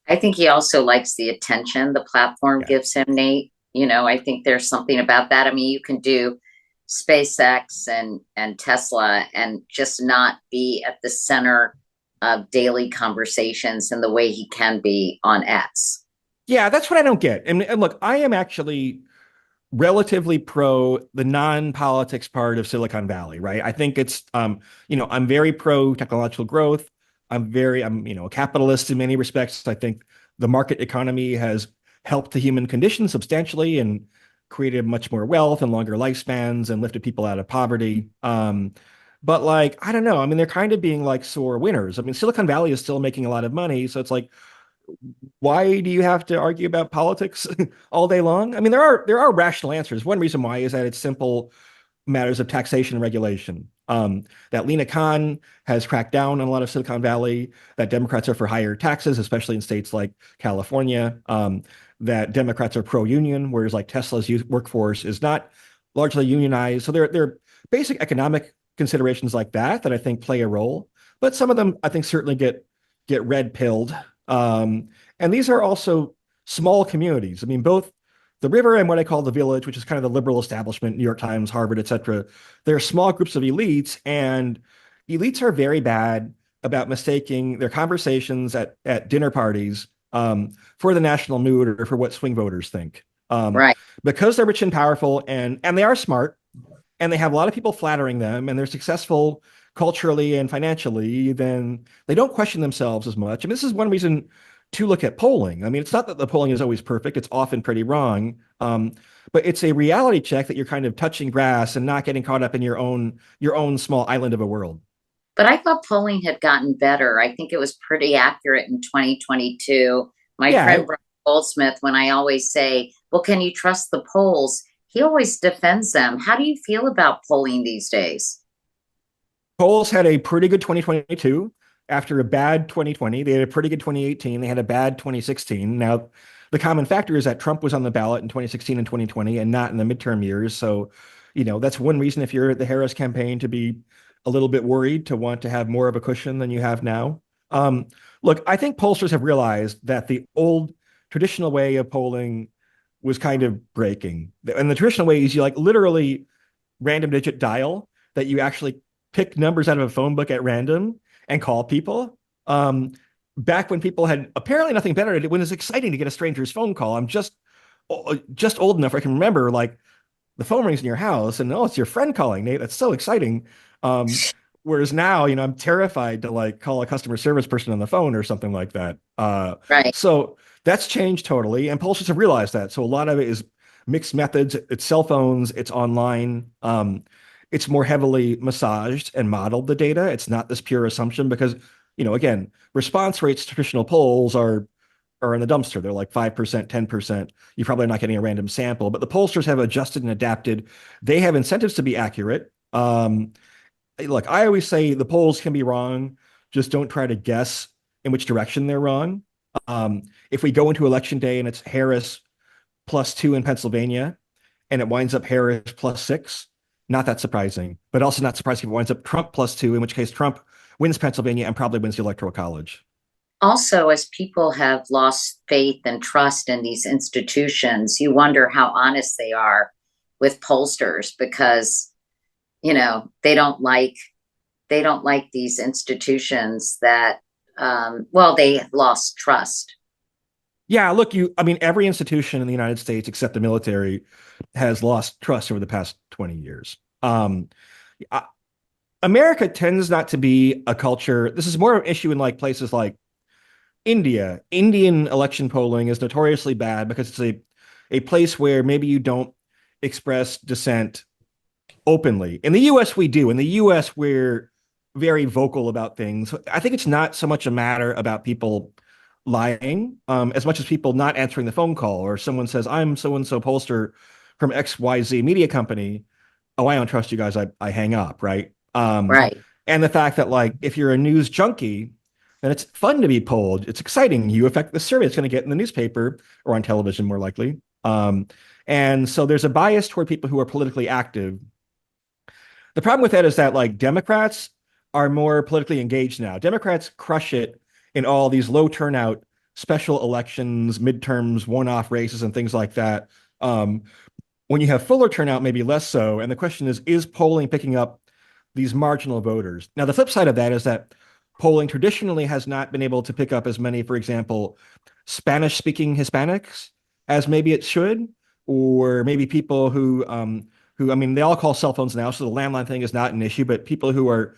I think he also likes the attention the platform Yeah. gives him, Nate. I think there's something about that. I mean, you can do SpaceX and Tesla and just not be at the center of daily conversations in the way he can be on X. Yeah, that's what I don't get. And look, I am actually relatively pro the non-politics part of Silicon Valley, right? I think it's I'm very pro technological growth. I'm a capitalist in many respects. I think the market economy has helped the human condition substantially and created much more wealth and longer lifespans and lifted people out of poverty. But like, I don't know. I mean, they're kind of being like sore winners. I mean, Silicon Valley is still making a lot of money, so it's like, why do you have to argue about politics all day long? I mean, there are rational answers. One reason why is that it's simple matters of taxation and regulation. That Lena Khan has cracked down on a lot of Silicon Valley, that Democrats are for higher taxes, especially in states like California, that Democrats are pro-union, whereas like Tesla's youth workforce is not largely unionized. So there are basic economic considerations like that that I think play a role, but some of them I think certainly get red pilled. And these are also small communities. I mean, both the river and what I call the village, which is kind of the liberal establishment, New York Times, Harvard, et cetera. They're small groups of elites, and elites are very bad about mistaking their conversations at dinner parties for the national mood or for what swing voters think. Right. Because they're rich and powerful and they are smart and they have a lot of people flattering them and they're successful culturally and financially, then they don't question themselves as much. And this is one reason to look at polling. I mean, it's not that the polling is always perfect, it's often pretty wrong. But it's a reality check that you're kind of touching grass and not getting caught up in your own small island of a world. But I thought polling had gotten better. I think it was pretty accurate in 2022. My Yeah, friend Brian Goldsmith, when I always say, well, can you trust the polls? He always defends them. How do you feel about polling these days? polls had a pretty good 2022 after a bad 2020. They had a pretty good 2018. They had a bad 2016. Now, the common factor is that Trump was on the ballot in 2016 and 2020 and not in the midterm years. So, that's one reason if you're at the Harris campaign to be a little bit worried, to want to have more of a cushion than you have now. Um, Look, I think pollsters have realized that the old traditional way of polling was kind of breaking. And the traditional way is you like literally random digit dial, that you actually pick numbers out of a phone book at random and call people. Back when people had apparently nothing better to do, when it's exciting to get a stranger's phone call. I'm just old enough I can remember like the phone rings in your house and oh, it's your friend calling, Nate. That's so exciting. Um, Whereas now, I'm terrified to like call a customer service person on the phone or something like that. Right. So that's changed totally, and pollsters have realized that. So a lot of it is mixed methods. It's cell phones. It's online. It's more heavily massaged and modeled the data. It's not this pure assumption because, again, response rates to traditional polls are in the dumpster. They're like 5%, 10%. You're probably not getting a random sample, but the pollsters have adjusted and adapted. They have incentives to be accurate. Look, I always say the polls can be wrong. Just don't try to guess in which direction they're wrong. If we go into election day and it's Harris +2 in Pennsylvania and it winds up Harris +6, not that surprising, but also not surprising if it winds up Trump +2, in which case Trump wins Pennsylvania and probably wins the Electoral College. Also, as people have lost faith and trust in these institutions, you wonder how honest they are with pollsters because, they don't like these institutions that well, they lost trust. Yeah, look, I mean, every institution in the United States except the military has lost trust over the past 20 years. I- America tends not to be a culture. This is more of an issue in like places like India. Indian election polling is notoriously bad because it's a place where maybe you don't express dissent openly. In the US, we do. In the US, we're very vocal about things. I think it's not so much a matter about people lying, as much as people not answering the phone call, or someone says, I'm so and so pollster from XYZ media company. Oh, I don't trust you guys. I hang up, right? Right. And the fact that, like, if you're a news junkie, then it's fun to be polled. It's exciting. You affect the survey it's going to get in the newspaper or on television, more likely. And so there's a bias toward people who are politically active. The problem with that is that like Democrats are more politically engaged now. Democrats crush it in all these low turnout special elections, midterms, one-off races, and things like that. Um, when you have fuller turnout, maybe less so. And the question is polling picking up these marginal voters? Now, the flip side of that is that polling traditionally has not been able to pick up as many, for example, Spanish-speaking Hispanics as maybe it should. or maybe people who, I mean, they all call cell phones now, so the landline thing is not an issue, but people who are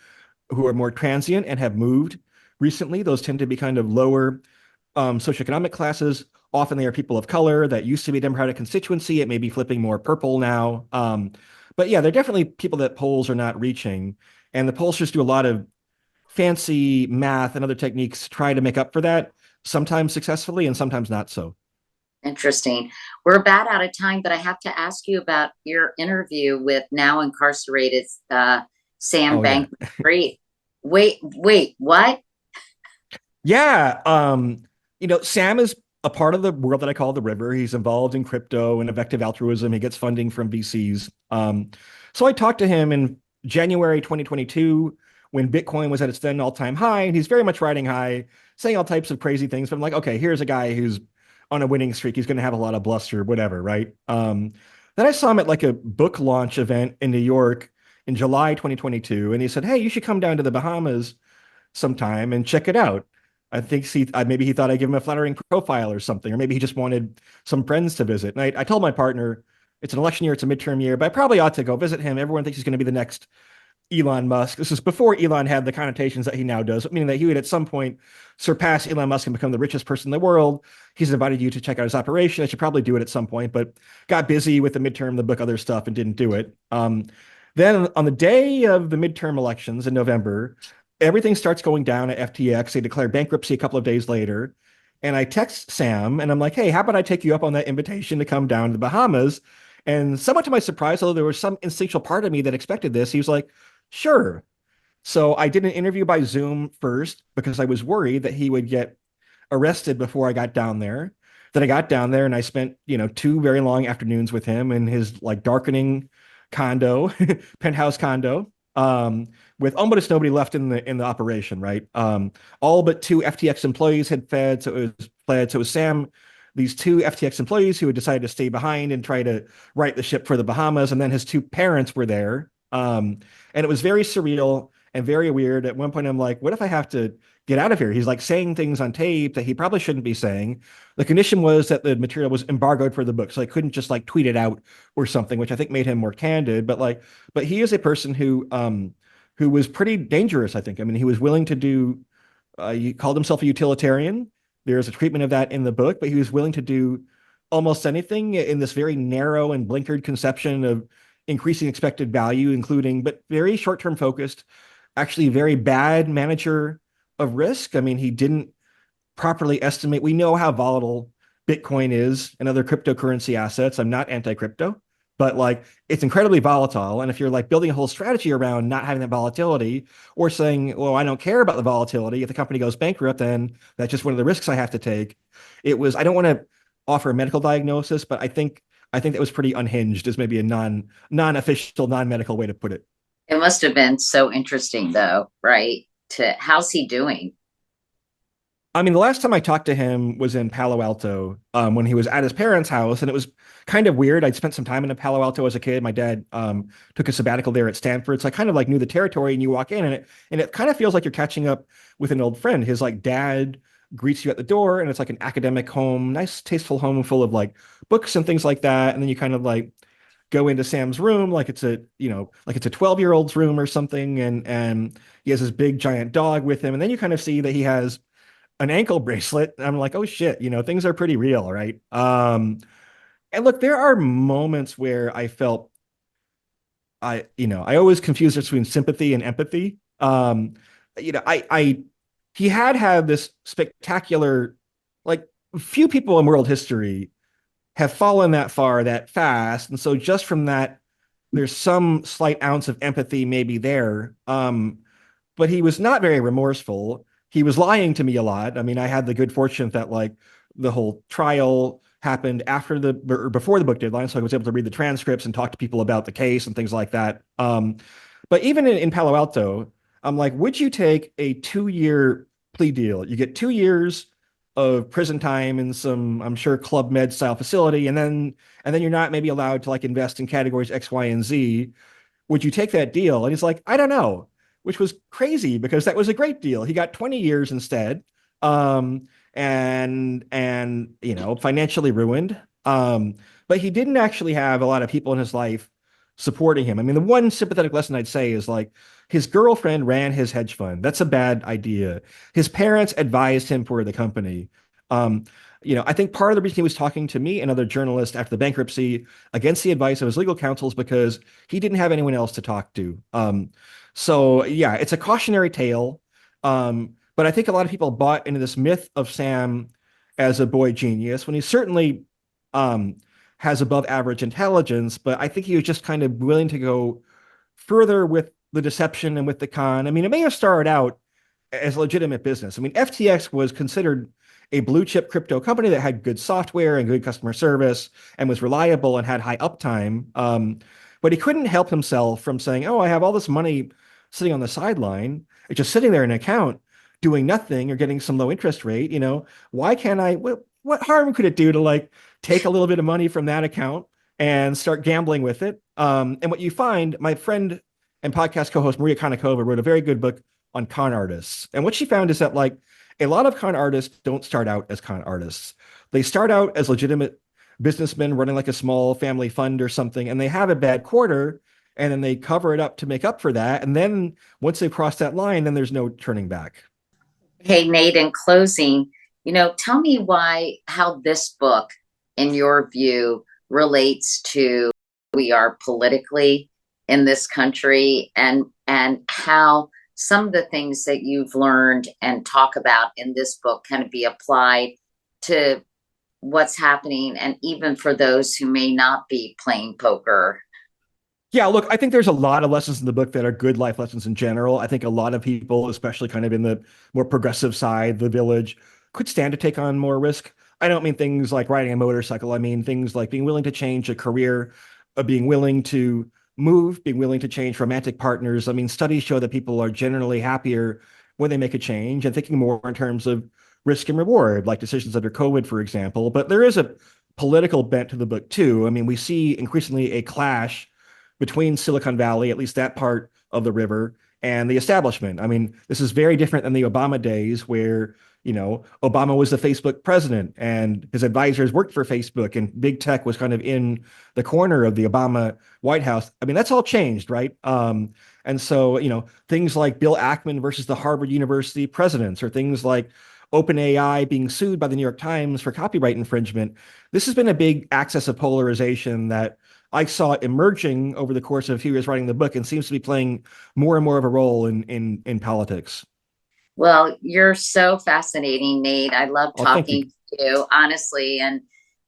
more transient and have moved recently, those tend to be kind of lower socioeconomic classes. Often they are people of color that used to be a Democratic constituency. It may be flipping more purple now. But yeah, they're definitely people that polls are not reaching. And the pollsters do a lot of fancy math and other techniques to try to make up for that, sometimes successfully and sometimes not so. Interesting. We're about out of time, but I have to ask you about your interview with now incarcerated Sam Oh yeah. Bankman-Fried. Wait, what? Yeah. Sam is a part of the world that I call the river. He's involved in crypto and effective altruism. He gets funding from VCs. So I talked to him in January 2022 when Bitcoin was at its then all-time high, and he's very much riding high, saying all types of crazy things. But I'm like, okay, here's a guy who's on a winning streak. He's going to have a lot of bluster, whatever, right? Then I saw him at like a book launch event in New York in July 2022, and he said, "Hey, you should come down to the Bahamas sometime and check it out." I think maybe he thought I'd give him a flattering profile or something, or maybe he just wanted some friends to visit. And I told my partner, it's an election year, it's a midterm year, but I probably ought to go visit him. Everyone thinks he's going to be the next Elon Musk. This is before Elon had the connotations that he now does, meaning that he would at some point surpass Elon Musk and become the richest person in the world. He's invited you to check out his operation. I should probably do it at some point, but got busy with the midterm, the book, other stuff, and didn't do it. Then on the day of the midterm elections in November, everything starts going down at FTX. They declare bankruptcy a couple of days later. And I text Sam and I'm like, hey, how about I take you up on that invitation to come down to the Bahamas? And somewhat to my surprise, although there was some instinctual part of me that expected this, he was like, sure. So I did an interview by Zoom first because I was worried that he would get arrested before I got down there. Then I got down there and I spent, 2 very long afternoons with him in his like darkening condo, penthouse condo, with almost nobody left in the operation, right? All but two FTX employees had fled, so it was Sam, these two FTX employees who had decided to stay behind and try to right the ship for the Bahamas, and then his two parents were there. And it was very surreal and very weird. At one point, I'm like, what if I have to get out of here? He's like saying things on tape that he probably shouldn't be saying. The condition was that the material was embargoed for the book, so I couldn't just like tweet it out or something, which I think made him more candid. But he is a person who was pretty dangerous, I think. I mean, he was willing to do. He called himself a utilitarian. There's a treatment of that in the book, but he was willing to do almost anything in this very narrow and blinkered conception of increasing expected value, including, but very short-term focused, actually very bad manager of risk. I mean, he didn't properly estimate. We know how volatile Bitcoin is and other cryptocurrency assets. I'm not anti-crypto, but like it's incredibly volatile. And if you're like building a whole strategy around not having that volatility or saying, well, I don't care about the volatility. If the company goes bankrupt, then that's just one of the risks I have to take. I don't want to offer a medical diagnosis, but I think that was pretty unhinged is maybe a non-official, non-medical way to put it. It must have been so interesting though, right? To how's he doing? I mean, the last time I talked to him was in Palo Alto, when he was at his parents' house, and it was kind of weird. I'd spent some time in Palo Alto as a kid. My dad took a sabbatical there at Stanford, so I kind of like knew the territory. And you walk in, and it kind of feels like you're catching up with an old friend. His like dad greets you at the door, and it's like an academic home, nice, tasteful home full of like books and things like that. And then you kind of like go into Sam's room like it's a 12-year-old's room or something, and he has this big giant dog with him, and then you kind of see that he has an ankle bracelet. I'm like, oh shit, things are pretty real, right? And look, there are moments where I felt I always confuse between sympathy and empathy. I he had this spectacular, like few people in world history have fallen that far that fast, and so just from that, there's some slight ounce of empathy maybe there. But he was not very remorseful. He was lying to me a lot. I mean, I had the good fortune that like the whole trial happened after or before the book deadline, so I was able to read the transcripts and talk to people about the case and things like that. But even in Palo Alto, I'm like, would you take a 2-year plea deal? You get 2 years of prison time in some, I'm sure, Club Med style facility, and then you're not maybe allowed to like invest in categories X, Y, and Z. Would you take that deal? And he's like, I don't know, which was crazy because that was a great deal. He got 20 years instead, and financially ruined. but he didn't actually have a lot of people in his life supporting him. I mean, the one sympathetic lesson I'd say is like his girlfriend ran his hedge fund. That's a bad idea. His parents advised him for the company. Um, I think part of the reason he was talking to me and other journalists after the bankruptcy against the advice of his legal counsel is because he didn't have anyone else to talk to. So yeah, it's a cautionary tale. But I think a lot of people bought into this myth of Sam as a boy genius when he certainly um, has above average intelligence, but I think he was just kind of willing to go further with the deception and with the con. I mean, it may have started out as a legitimate business. I mean, FTX was considered a blue chip crypto company that had good software and good customer service and was reliable and had high uptime. But he couldn't help himself from saying, "Oh, I have all this money sitting on the sideline. It's just sitting there in an account doing nothing or getting some low interest rate. Why can't I? What harm could it do to like take a little bit of money from that account and start gambling with it?" And what you find, my friend and podcast co-host Maria Konnikova wrote a very good book on con artists. And what she found is that like a lot of con artists don't start out as con artists. They start out as legitimate businessmen running like a small family fund or something, and they have a bad quarter, and then they cover it up to make up for that. And then once they cross that line, then there's no turning back. Hey, Nate, in closing, tell me how this book, in your view, relates to we are politically in this country, and how some of the things that you've learned and talk about in this book can be applied to what's happening, and even for those who may not be playing poker. Yeah, look, I think there's a lot of lessons in the book that are good life lessons in general. I think a lot of people, especially kind of in the more progressive side, the village, could stand to take on more risk. I don't mean things like riding a motorcycle. I mean things like being willing to change a career, being willing to move, being willing to change romantic partners. I mean, studies show that people are generally happier when they make a change and thinking more in terms of risk and reward, like decisions under COVID, for example. But there is a political bent to the book too. I mean, we see increasingly a clash between Silicon Valley, at least that part of the river, and the establishment. I mean, this is very different than the Obama days where, Obama was the Facebook president and his advisors worked for Facebook and big tech was kind of in the corner of the Obama White House. I mean, that's all changed, right? And so, things like Bill Ackman versus the Harvard University presidents, or things like OpenAI being sued by the New York Times for copyright infringement. This has been a big axis of polarization that I saw it emerging over the course of a few years writing the book and seems to be playing more and more of a role in politics. Well, you're so fascinating, Nate. I love Oh, thank you. talking to you, honestly. And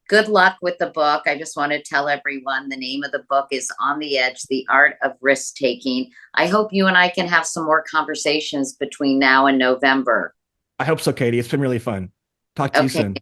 good luck with the book. I just want to tell everyone the name of the book is On the Edge, The Art of Risk Taking. I hope you and I can have some more conversations between now and November. I hope so, Katie. It's been really fun. Talk to you Okay. soon.